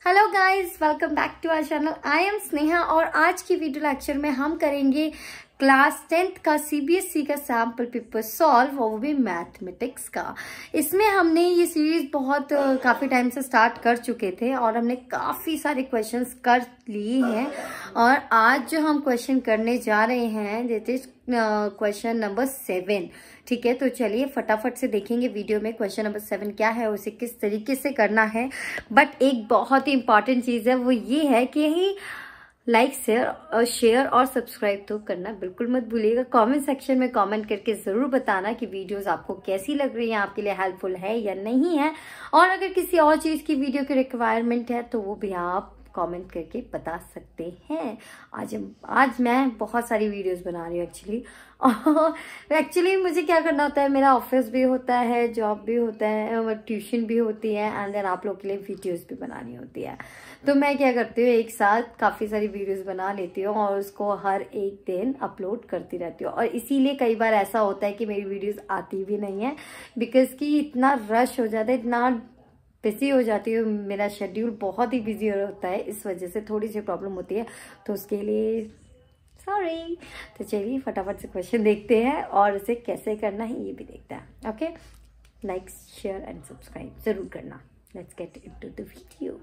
Hello guys, welcome back to our channel. I am Sneha और आज की वीडियो लेक्चर में हम करेंगे क्लास 10th का सीबीएसई का सैम्पल पेपर सॉल्व, और वो भी मैथमेटिक्स का। इसमें हमने ये सीरीज काफ़ी टाइम से स्टार्ट कर चुके थे और हमने काफ़ी सारे क्वेश्चंस कर लिए हैं। और आज जो हम क्वेश्चन करने जा रहे हैं दैट इज क्वेश्चन नंबर 7। ठीक है, तो चलिए फटाफट से देखेंगे वीडियो में क्वेश्चन नंबर 7 क्या है, उसे किस तरीके से करना है। बट एक बहुत ही इंपॉर्टेंट चीज़ है, वो ये है कि लाइक शेयर और सब्सक्राइब तो करना बिल्कुल मत भूलिएगा। कमेंट सेक्शन में कमेंट करके ज़रूर बताना कि वीडियोस आपको कैसी लग रही है, आपके लिए हेल्पफुल है या नहीं है। और अगर किसी और चीज़ की वीडियो की रिक्वायरमेंट है तो वो भी आप कमेंट करके बता सकते हैं। आज मैं बहुत सारी वीडियोस बना रही हूँ एक्चुअली मुझे क्या करना होता है, मेरा ऑफिस भी होता है, जॉब भी होता है और ट्यूशन भी होती है, एंड देन आप लोग के लिए वीडियोस भी बनानी होती है। तो मैं क्या करती हूँ, एक साथ काफ़ी सारी वीडियोस बना लेती हूँ और उसको हर एक दिन अपलोड करती रहती हूँ। और इसीलिए कई बार ऐसा होता है कि मेरी वीडियोस आती भी नहीं है, बिकॉज कि इतना रश हो जाता है, इतना बिजी हो जाती है, मेरा शेड्यूल बहुत ही बिजी होता है, इस वजह से थोड़ी सी प्रॉब्लम होती है। तो उसके लिए सॉरी। तो चलिए फटाफट से क्वेश्चन देखते हैं और उसे कैसे करना है ये भी देखते हैं। Okay, like share and subscribe जरूर करना। Let's get into the video.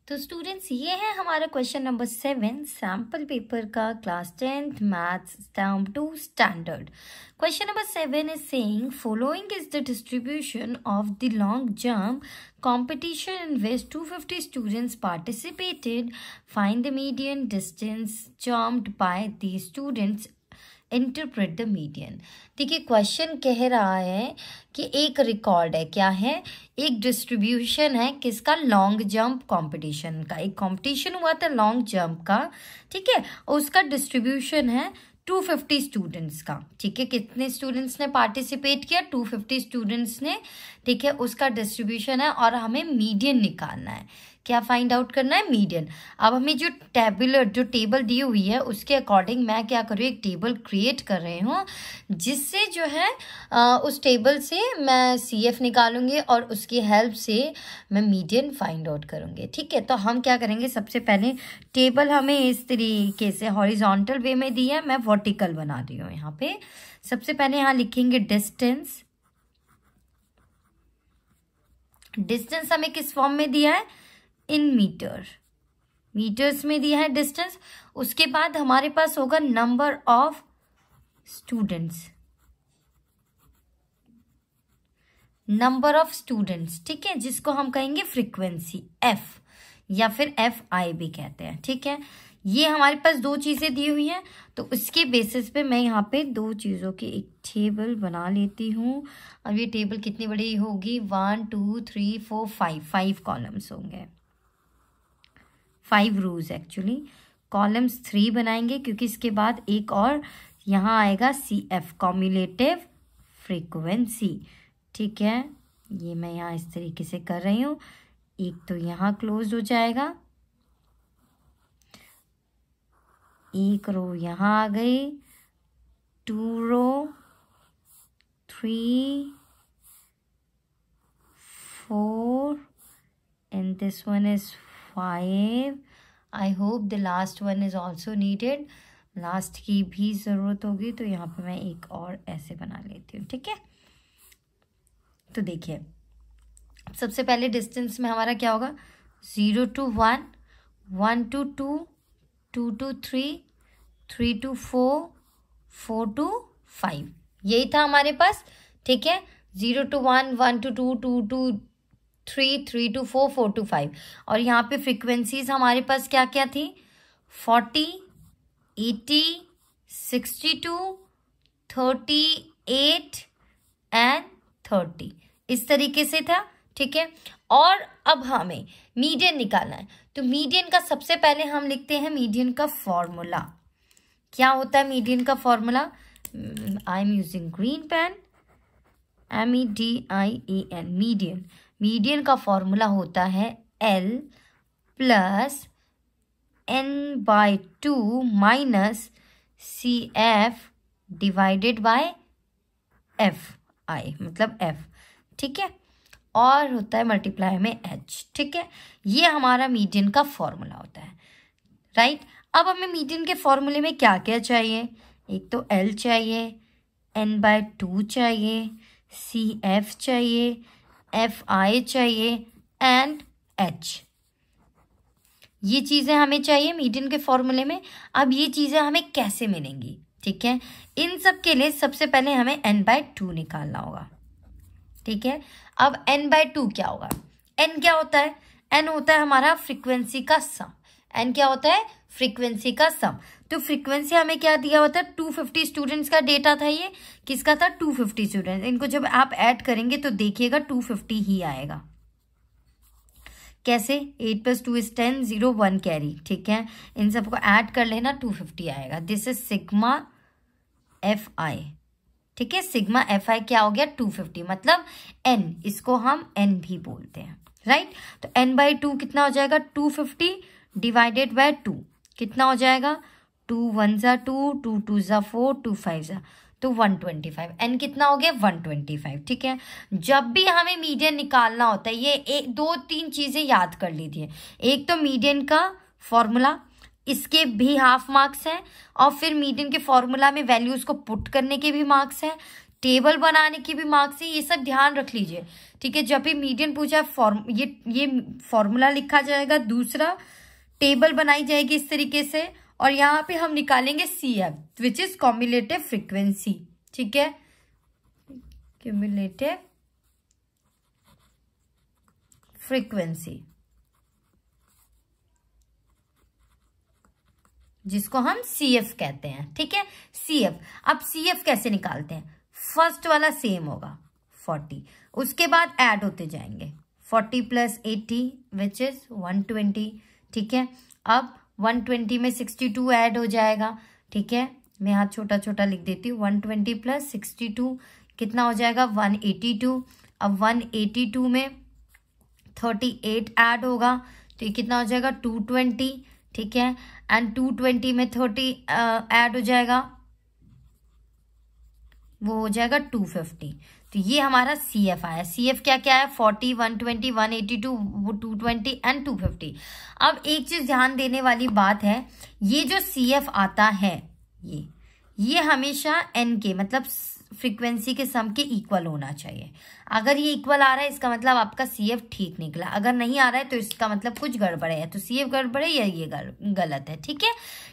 तो स्टूडेंट्स, ये है हमारा क्वेश्चन नंबर 7 सैम्पल पेपर का class 10th maths term 2 standard. Question number 7 is saying following is the distribution of the long jump competition in which 250 students participated. Find the median distance jumped by these students. Interpret the median. देखिए question कह रहा है कि एक record है, क्या है, एक डिस्ट्रीब्यूशन है किसका, लॉन्ग जंप कंपटीशन का। एक कंपटीशन हुआ था लॉन्ग जंप का, ठीक है, और उसका डिस्ट्रीब्यूशन है 250 स्टूडेंट्स का। ठीक है, कितने स्टूडेंट्स ने पार्टिसिपेट किया, 250 स्टूडेंट्स ने। ठीक है, उसका डिस्ट्रीब्यूशन है और हमें मीडियन निकालना है। क्या फाइंड आउट करना है, मीडियन। अब हमें जो टेबल दी हुई है उसके अकॉर्डिंग मैं क्या कर रही हूँ, एक टेबल क्रिएट कर रही हूँ, जिससे जो है उस टेबल से मैं CF निकालूंगी और उसकी हेल्प से मैं मीडियन फाइंड आउट करूंगी। ठीक है, तो हम क्या करेंगे, सबसे पहले टेबल हमें इस तरीके से हॉरिजॉन्टल वे में दी है, मैं वर्टिकल बना रही हूँ यहाँ पे। सबसे पहले यहाँ लिखेंगे डिस्टेंस। डिस्टेंस हमें किस फॉर्म में दिया है, इन मीटर्स में दिया है डिस्टेंस। उसके बाद हमारे पास होगा नंबर ऑफ स्टूडेंट्स, ठीक है, जिसको हम कहेंगे फ्रीक्वेंसी F या फिर FI भी कहते हैं। ठीक है, ये हमारे पास दो चीजें दी हुई हैं, तो उसके बेसिस पे मैं यहाँ पे दो चीजों की एक टेबल बना लेती हूँ। अब ये टेबल कितनी बड़ी होगी, 1 2 3 4 5 कॉलम्स होंगे, 5 रोज एक्चुअली। कॉलम्स 3 बनाएंगे क्योंकि इसके बाद एक और यहाँ आएगा CF कॉम्युलेटिव फ्रीक्वेंसी। ठीक है, ये मैं यहाँ इस तरीके से कर रही हूँ। एक तो यहाँ क्लोज हो जाएगा, एक रो यहाँ आ गई, 2 रो, 3 4 and this one is 5. I hope the last one is also needed. Last की भी ज़रूरत होगी, तो यहाँ पे मैं एक और ऐसे बना लेती हूँ। ठीक है, तो देखिए सबसे पहले डिस्टेंस में हमारा क्या होगा, 0 to 1, 1 to 2, 2 to 3, 3 to 4, 4 to 5, यही था हमारे पास। ठीक है, 0 to 1, 1 to 2, 2 to 3, 3 to 4, 4 to 5। और यहाँ पे फ्रीक्वेंसीज हमारे पास क्या क्या थी, 40, 80, 62, 38 एंड 30, इस तरीके से था। ठीक है, और अब हमें मीडियन निकालना है, तो मीडियन का सबसे पहले हम लिखते हैं मीडियन का फॉर्मूला। क्या होता है मीडियन का formula, I am using green pen, MEDIAN। Median का फॉर्मूला होता है L + N/2 minus CF divided by FI, मतलब F। ठीक है, और होता है मल्टीप्लाई में h, ठीक है। ये हमारा मीडियन का फॉर्मूला होता है, राइट। अब हमें मीडियन के फॉर्मूले में क्या क्या चाहिए, एक तो L चाहिए, n/2 चाहिए, CF चाहिए, FI चाहिए एंड H। ये चीज़ें हमें चाहिए मीडियन के फॉर्मूले में। अब ये चीज़ें हमें कैसे मिलेंगी, ठीक है। इन सब के लिए सबसे पहले हमें n/2 निकालना होगा, ठीक है। अब n/2 क्या होगा, n क्या होता है, n होता है हमारा फ्रीक्वेंसी का सम। n क्या होता है, फ्रीक्वेंसी का सम। तो फ्रीक्वेंसी हमें क्या दिया होता है, 250 स्टूडेंट्स का डेटा था, ये किसका था, 250 स्टूडेंट्स। इनको जब आप ऐड करेंगे तो देखिएगा 250 ही आएगा। कैसे, 8 + 2 = 10, 0 1 कैरी, ठीक है। इन सबको ऐड कर लेना, 250 आएगा। दिस इज सिग्मा FI, ठीक है। सिग्मा FI क्या हो गया, 250, मतलब n, इसको हम n भी बोलते हैं, राइट। तो n/2 कितना हो जाएगा, 250 डिवाइडेड बाय 2 कितना हो जाएगा, 2 1 = 2, 2 2 = 4, 2 5 = तो 125। n कितना हो गया, 125, ठीक है। जब भी हमें मीडियन निकालना होता है, ये 2-3 चीजें याद कर लीजिए। एक तो मीडियन का फॉर्मूला, इसके भी हाफ मार्क्स हैं, और फिर मीडियन के फॉर्मूला में वैल्यूज को पुट करने के भी मार्क्स हैं, टेबल बनाने के भी मार्क्स हैं। ये सब ध्यान रख लीजिए, ठीक है। जब भी मीडियन पूछा, ये फॉर्मूला लिखा जाएगा, दूसरा टेबल बनाई जाएगी इस तरीके से, और यहाँ पे हम निकालेंगे CF, which is cumulative frequency, ठीक है। क्यूमुलेटिव फ्रीक्वेंसी, जिसको हम CF कहते हैं, ठीक है। CF, अब CF कैसे निकालते हैं, फर्स्ट वाला सेम होगा 40, उसके बाद ऐड होते जाएंगे 40 + 80 विच इज 120, ठीक है। अब 120 में 62 ऐड हो जाएगा, ठीक है। मैं यहाँ छोटा छोटा लिख देती हूँ, 120 + 62 कितना हो जाएगा, 182। अब 182 में 38 ऐड होगा, तो ये कितना हो जाएगा, 220, ठीक है। एंड 220 में 30 ऐड हो जाएगा, वो हो जाएगा 250। तो ये हमारा CF आया। CF क्या क्या है, 40, 120, 182, 220 एंड 250। अब एक चीज ध्यान देने वाली बात है, ये जो CF आता है, ये हमेशा n के, मतलब फ्रीक्वेंसी के सम के इक्वल होना चाहिए। अगर ये इक्वल आ रहा है, इसका मतलब आपका CF ठीक निकला। अगर नहीं आ रहा है तो इसका मतलब कुछ गड़बड़ है, तो CF गड़बड़ है या ये गलत है, ठीक है।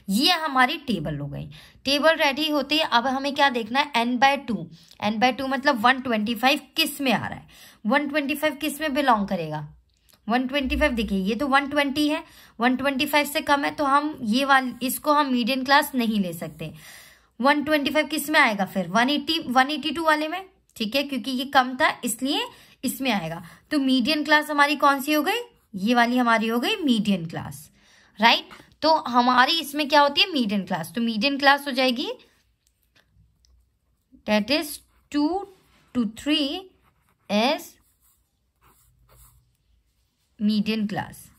ये हमारी टेबल हो गई। टेबल रेडी होती है। अब हमें क्या देखना है, n/2 मतलब 125 किस में आ रहा है, 125 किस में बिलोंग करेगा, 125 देखिए, ये तो 120 है, 125 से कम है, तो हम ये वाली, इसको हम मीडियन क्लास नहीं ले सकते। 125 किस में आएगा, फिर 182 वाले में, ठीक है, क्योंकि ये कम था इसलिए इसमें आएगा। तो मीडियन क्लास हमारी कौन सी हो गई, ये वाली हमारी हो गई मीडियन क्लास, राइट। तो हमारी इसमें क्या होती है, मीडियन क्लास। तो मीडियन क्लास हो जाएगी, that is 2 to 3 is median class.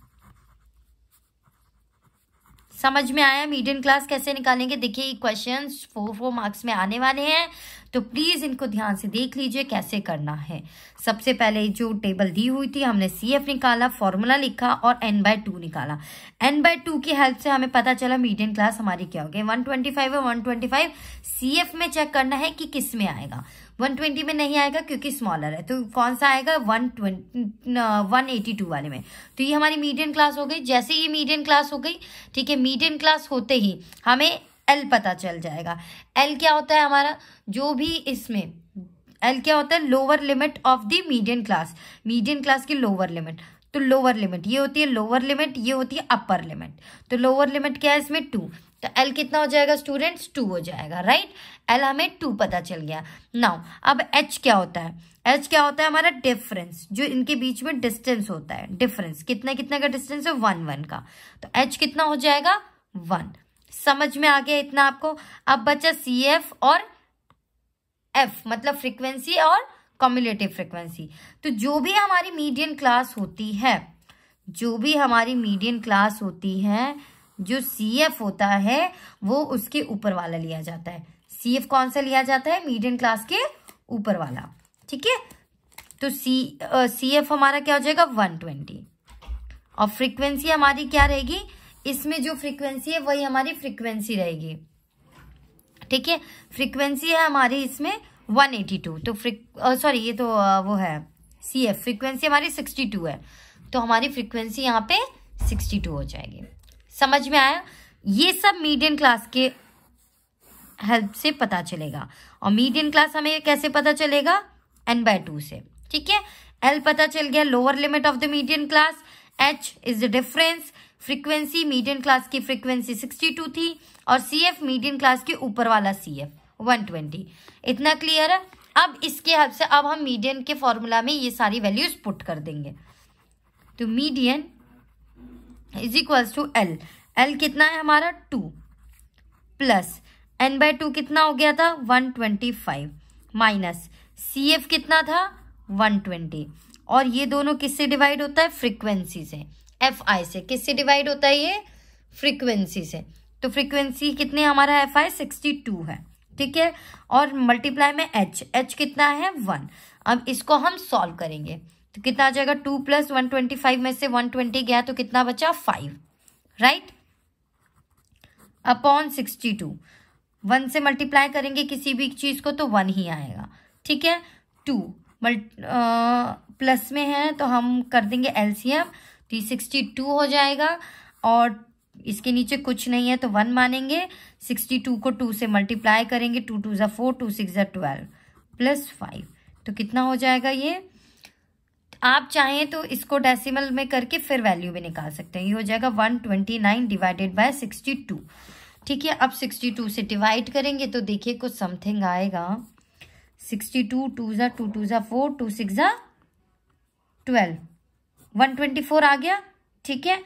समझ में आया मीडियन क्लास कैसे निकालेंगे। देखिए क्वेश्चंस 4 मार्क्स में आने वाले हैं, तो प्लीज इनको ध्यान से देख लीजिए कैसे करना है। सबसे पहले जो टेबल दी हुई थी, हमने CF निकाला, फॉर्मूला लिखा और n/2 निकाला। n/2 की हेल्प से हमें पता चला मीडियन क्लास हमारी क्या होगी, 125 है। 125 CF में चेक करना है कि किस में आएगा, 120 में नहीं आएगा क्योंकि स्मॉलर है, तो कौन सा आएगा, 182 वाले में। तो ये हमारी मीडियन क्लास हो गई। जैसे ये मीडियन क्लास हो गई, ठीक है, मीडियन क्लास होते ही हमें L पता चल जाएगा। L क्या होता है हमारा, जो भी इसमें L क्या होता है, lower limit of the median class, median class की लोअर लिमिट। तो लोअर लिमिट ये होती है लोअर लिमिट, ये होती है अपर लिमिट। तो लोअर लिमिट क्या है इसमें, 2। तो L कितना हो जाएगा स्टूडेंट्स, 2 हो जाएगा, राइट। L हमें 2 पता चल गया। नाउ अब H क्या होता है, H क्या होता है हमारा डिफरेंस, जो इनके बीच में डिस्टेंस होता है। डिफरेंस कितना कितना का डिस्टेंस है, 1 1 का। तो H कितना हो जाएगा, 1। समझ में आ गया इतना आपको। अब बचा CF और F, मतलब फ्रीक्वेंसी और कम्युलेटिव फ्रीक्वेंसी। तो जो भी हमारी मीडियन क्लास होती है, जो भी हमारी मीडियन क्लास होती है, जो CF होता है वो उसके ऊपर वाला लिया जाता है। CF कौन सा लिया जाता है, मीडियन क्लास के ऊपर वाला, ठीक है। तो सी एफ हमारा क्या हो जाएगा 120, और फ्रीक्वेंसी हमारी क्या रहेगी, इसमें जो फ्रीक्वेंसी है वही हमारी फ्रीक्वेंसी रहेगी, ठीक है। फ्रीक्वेंसी है हमारी इसमें 182, तो सॉरी ये तो वो है सी एफ, फ्रीक्वेंसी हमारी 62 है, तो हमारी फ्रीक्वेंसी यहाँ पे 62 हो जाएगी। समझ में आया? ये सब मीडियन क्लास के हेल्प से पता चलेगा। और मीडियन क्लास हमें कैसे पता चलेगा, n/2 से, ठीक है। L पता चल गया, lower limit of the median class, H is the difference, frequency median class की फ्रीक्वेंसी 62 थी, और CF मीडियन क्लास के ऊपर वाला CF 120। इतना क्लियर है? अब इसके हेल्प से अब हम मीडियन के फॉर्मूला में ये सारी वैल्यूज पुट कर देंगे। तो median is equals to L, L कितना है हमारा 2 प्लस n/2 कितना हो गया था 125 माइनस CF कितना था 120, और ये दोनों किससे डिवाइड होता है, फ्रीक्वेंसी से, FI से। किससे डिवाइड होता है ये, फ्रीक्वेंसी से। तो फ्रीक्वेंसी कितने हमारा FI 62 है, ठीक है। और मल्टीप्लाई में H कितना है 1। अब इसको हम सॉल्व करेंगे तो कितना आ जाएगा, 2 प्लस 125 में से 120 गया तो कितना बचा 5, राइट, अपॉन 62। 1 से मल्टीप्लाई करेंगे किसी भी चीज को तो 1 ही आएगा, ठीक है। 2 प्लस में है तो हम कर देंगे LCM, तो 62 हो जाएगा, और इसके नीचे कुछ नहीं है तो 1 मानेंगे। 62 को 2 से मल्टीप्लाई करेंगे, 2 2 = 4, 2 6 = 12 प्लस 5, तो कितना हो जाएगा ये। आप चाहें तो इसको डेसिमल में करके फिर वैल्यू भी निकाल सकते हैं। ये हो जाएगा 129 डिवाइडेड बाय 62, ठीक है। अब 62 से डिवाइड करेंगे तो देखिए कुछ समथिंग आएगा। 62 2 * 2 2 = 4, 2 6 = 12, 124 आ गया, ठीक है।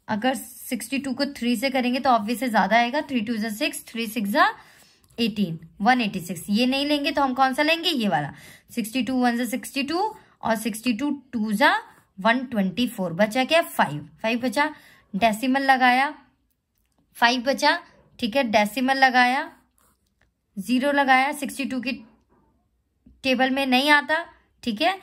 अगर 62 को 3 से करेंगे तो ऑब्वियस से ज्यादा आएगा, 3 2 = 6, 3 6 = 18, 186। ये नहीं लेंगे तो हम कौन सा लेंगे, ये वाला। 62 1 = 62 और 62 2 = 124, बचा क्या 5 बचा, डेसिमल लगाया 5 बचा, ठीक है। डेसिमल लगाया, 0 लगाया, 62 की टेबल में नहीं आता, ठीक है।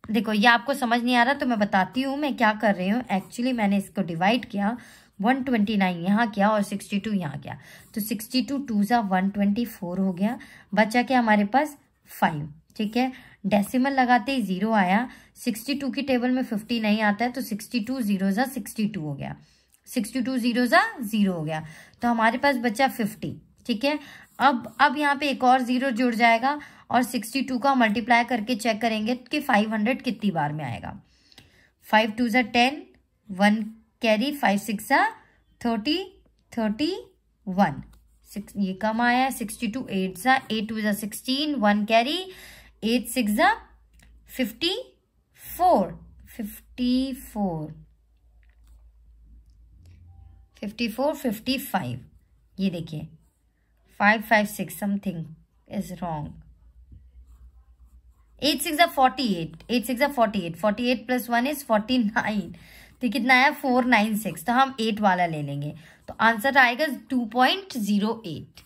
देखो ये आपको समझ नहीं आ रहा तो मैं बताती हूँ मैं क्या कर रही हूँ। एक्चुअली मैंने इसको डिवाइड किया, 129 यहाँ किया और 62 यहाँ किया, तो 62 2 = 124 हो गया, बचा क्या हमारे पास 5, ठीक है। डेसिमल लगाते ही 0 आया, 62 की टेबल में 50 नहीं आता है, तो 62 0 = 62 हो गया, 62 0 = 0 हो गया, तो हमारे पास बचा 50, ठीक है। अब यहाँ पे एक और 0 जुड़ जाएगा, और 62 का मल्टीप्लाई करके चेक करेंगे कि 500 कितनी बार में आएगा। 5 2 = 10, 1 कैरी, 5 6 = 30, 31, 6 ये कम आया। 62 8 सा, 8 2 = 16, 1 कैरी, 8 6 = 54, 54 54 55। ये देखिए 5 5 6 समथिंग इज रॉन्ग। 8 6 = 48, 8 6 = 48, 48 + 1 = 49, तो कितना आया 496, तो हम 8 वाला ले लेंगे, तो आंसर आएगा 2.08।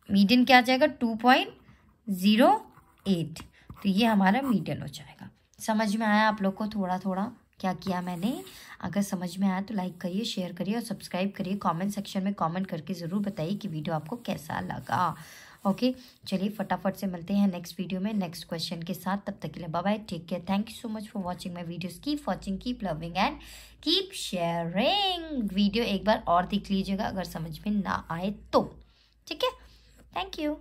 मीडियन क्या आ जाएगा 2.08, तो ये हमारा मीडियन हो जाएगा। समझ में आया आप लोग को थोड़ा थोड़ा क्या किया मैंने? अगर समझ में आया तो लाइक करिए, शेयर करिए और सब्सक्राइब करिए। कमेंट सेक्शन में कमेंट करके ज़रूर बताइए कि वीडियो आपको कैसा लगा। ओके, चलिए फटाफट से मिलते हैं नेक्स्ट वीडियो में नेक्स्ट क्वेश्चन के साथ। तब तक के लिए bye bye, take care, thank you so much for watching my videos. Keep watching, keep loving and keep sharing. Video एक बार और देख लीजिएगा अगर समझ में ना आए तो, ठीक है। Thank you.